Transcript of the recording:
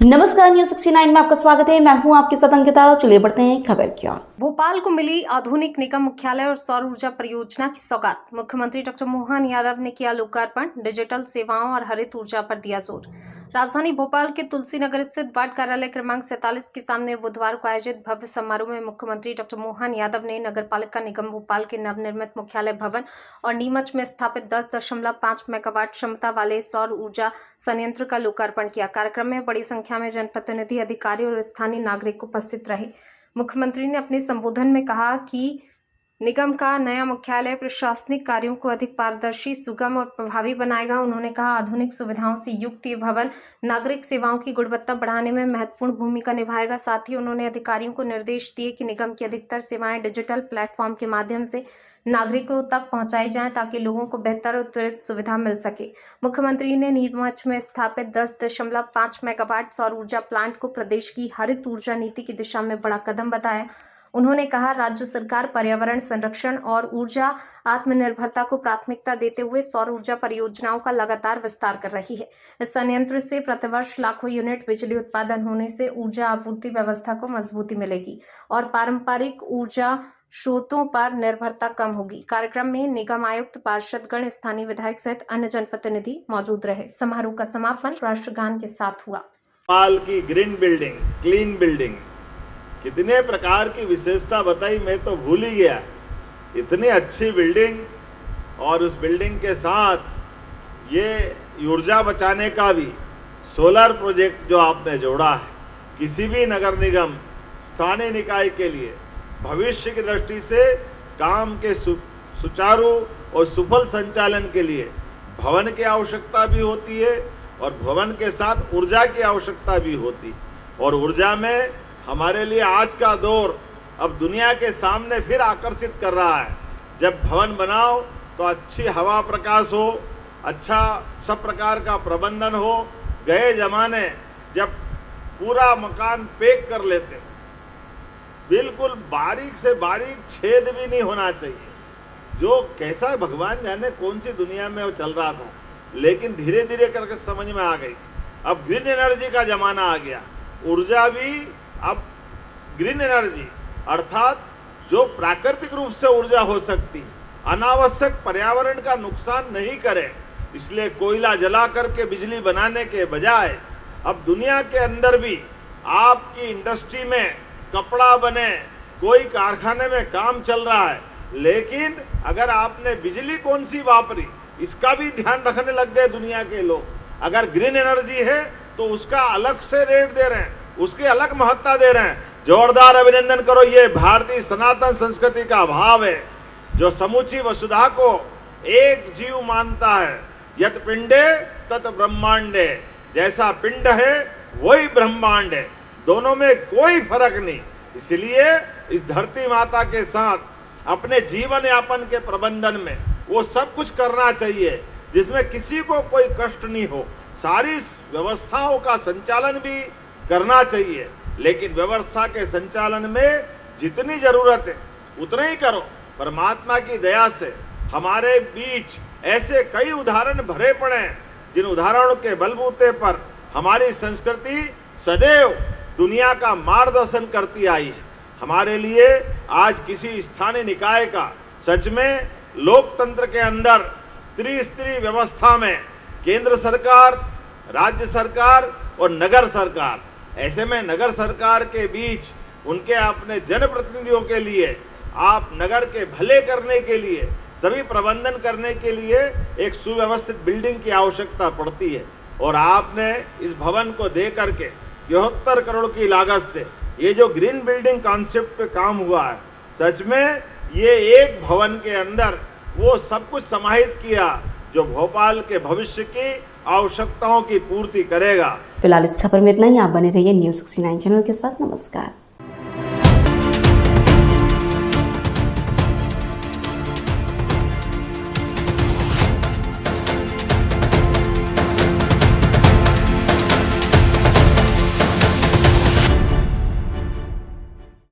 नमस्कार, न्यूज 69 में आपका स्वागत है। मैं हूं आपके साथ अंकिता। चलिए बढ़ते हैं खबर की ओर। भोपाल को मिली आधुनिक निगम मुख्यालय और सौर ऊर्जा परियोजना की सौगात। मुख्यमंत्री डॉक्टर मोहन यादव ने किया लोकार्पण। डिजिटल सेवाओं और हरित ऊर्जा पर दिया जोर। राजधानी भोपाल के तुलसी नगर स्थित वार्ड कार्यालय क्रमांक 47 के सामने बुधवार को आयोजित भव्य समारोह में मुख्यमंत्री डॉक्टर मोहन यादव ने नगरपालिका निगम भोपाल के नवनिर्मित मुख्यालय भवन और नीमच में स्थापित 10.5 मेगावाट क्षमता वाले सौर ऊर्जा संयंत्र का लोकार्पण किया। कार्यक्रम में बड़ी संख्या में जनप्रतिनिधि, अधिकारी और स्थानीय नागरिक उपस्थित रहे। मुख्यमंत्री ने अपने संबोधन में कहा कि निगम का नया मुख्यालय प्रशासनिक कार्यों को अधिक पारदर्शी, सुगम और प्रभावी बनाएगा। उन्होंने कहा, आधुनिक सुविधाओं से युक्त ये भवन नागरिक सेवाओं की गुणवत्ता बढ़ाने में महत्वपूर्ण भूमिका निभाएगा। साथ ही उन्होंने अधिकारियों को निर्देश दिए कि निगम की अधिकतर सेवाएं डिजिटल प्लेटफॉर्म के माध्यम से नागरिकों तक पहुंचाई जाएं ताकि लोगों को बेहतर और त्वरित सुविधा मिल सके। मुख्यमंत्री ने नीमच में स्थापित 10.5 मेगावाट सौर ऊर्जा प्लांट को प्रदेश की हरित ऊर्जा नीति की दिशा में बड़ा कदम बताया। उन्होंने कहा, राज्य सरकार पर्यावरण संरक्षण और ऊर्जा आत्मनिर्भरता को प्राथमिकता देते हुए सौर ऊर्जा परियोजनाओं का लगातार विस्तार कर रही है। इस संयंत्र से प्रतिवर्ष लाखों यूनिट बिजली उत्पादन होने से ऊर्जा आपूर्ति व्यवस्था को मजबूती मिलेगी और पारंपरिक ऊर्जा स्रोतों पर निर्भरता कम होगी। कार्यक्रम में निगम आयुक्त, पार्षदगण, स्थानीय विधायक सहित अन्य जनप्रतिनिधि मौजूद रहे। समारोह का समापन राष्ट्रगान के साथ हुआ। भोपाल की ग्रीन बिल्डिंग, क्लीन बिल्डिंग, कितने प्रकार की विशेषता बताई, मैं तो भूल ही गया। इतनी अच्छी बिल्डिंग और उस बिल्डिंग के साथ ये ऊर्जा बचाने का भी सोलर प्रोजेक्ट जो आपने जोड़ा है, किसी भी नगर निगम, स्थानीय निकाय के लिए भविष्य की दृष्टि से काम के सुचारू और सफल संचालन के लिए भवन की आवश्यकता भी होती है और भवन के साथ ऊर्जा की आवश्यकता भी होती है। और ऊर्जा में हमारे लिए आज का दौर अब दुनिया के सामने फिर आकर्षित कर रहा है। जब भवन बनाओ तो अच्छी हवा प्रकाश हो, अच्छा सब प्रकार का प्रबंधन हो। गए जमाने जब पूरा मकान पैक कर लेते, बिल्कुल बारीक से बारीक छेद भी नहीं होना चाहिए, जो कैसा भगवान जाने कौन सी दुनिया में वो चल रहा था। लेकिन धीरे धीरे करके समझ में आ गई। अब ग्रीन एनर्जी का जमाना आ गया। ऊर्जा भी अब ग्रीन एनर्जी अर्थात जो प्राकृतिक रूप से ऊर्जा हो सकती, अनावश्यक पर्यावरण का नुकसान नहीं करे, इसलिए कोयला जला करके बिजली बनाने के बजाय अब दुनिया के अंदर भी आपकी इंडस्ट्री में कपड़ा बने, कोई कारखाने में काम चल रहा है, लेकिन अगर आपने बिजली कौन सी वापरी इसका भी ध्यान रखने लग गए दुनिया के लोग। अगर ग्रीन एनर्जी है तो उसका अलग से रेट दे रहे हैं, उसकी अलग महत्ता दे रहे हैं। जोरदार अभिनंदन करो। ये भारतीय सनातन संस्कृति का भाव है जो समूची वसुधा को एक जीव मानता है। यत पिंडे तत ब्रह्मांडे, जैसा पिंड है वही ब्रह्मांड है, दोनों में कोई फर्क नहीं। इसलिए इस धरती माता के साथ अपने जीवन यापन के प्रबंधन में वो सब कुछ करना चाहिए जिसमें किसी को कोई कष्ट नहीं हो। सारी व्यवस्थाओं का संचालन भी करना चाहिए, लेकिन व्यवस्था के संचालन में जितनी जरूरत है उतना ही करो। परमात्मा की दया से हमारे बीच ऐसे कई उदाहरण भरे पड़े हैं जिन उदाहरणों के बलबूते पर हमारी संस्कृति सदैव दुनिया का मार्गदर्शन करती आई है। हमारे लिए आज किसी स्थानीय निकाय का सच में लोकतंत्र के अंदर त्रिस्तरीय व्यवस्था में केंद्र सरकार, राज्य सरकार और नगर सरकार, ऐसे में नगर सरकार के बीच उनके अपने जनप्रतिनिधियों के लिए आप नगर के भले करने के लिए, सभी प्रबंधन करने के लिए एक सुव्यवस्थित बिल्डिंग की आवश्यकता पड़ती है। और आपने इस भवन को दे करके 73 करोड़ की लागत से ये जो ग्रीन बिल्डिंग कॉन्सेप्ट पे काम हुआ है, सच में ये एक भवन के अंदर वो सब कुछ समाहित किया जो भोपाल के भविष्य की आवश्यकताओं की पूर्ति करेगा। फिलहाल इस खबर में इतना ही। आप बने रहिए न्यूज 69 चैनल के साथ। नमस्कार।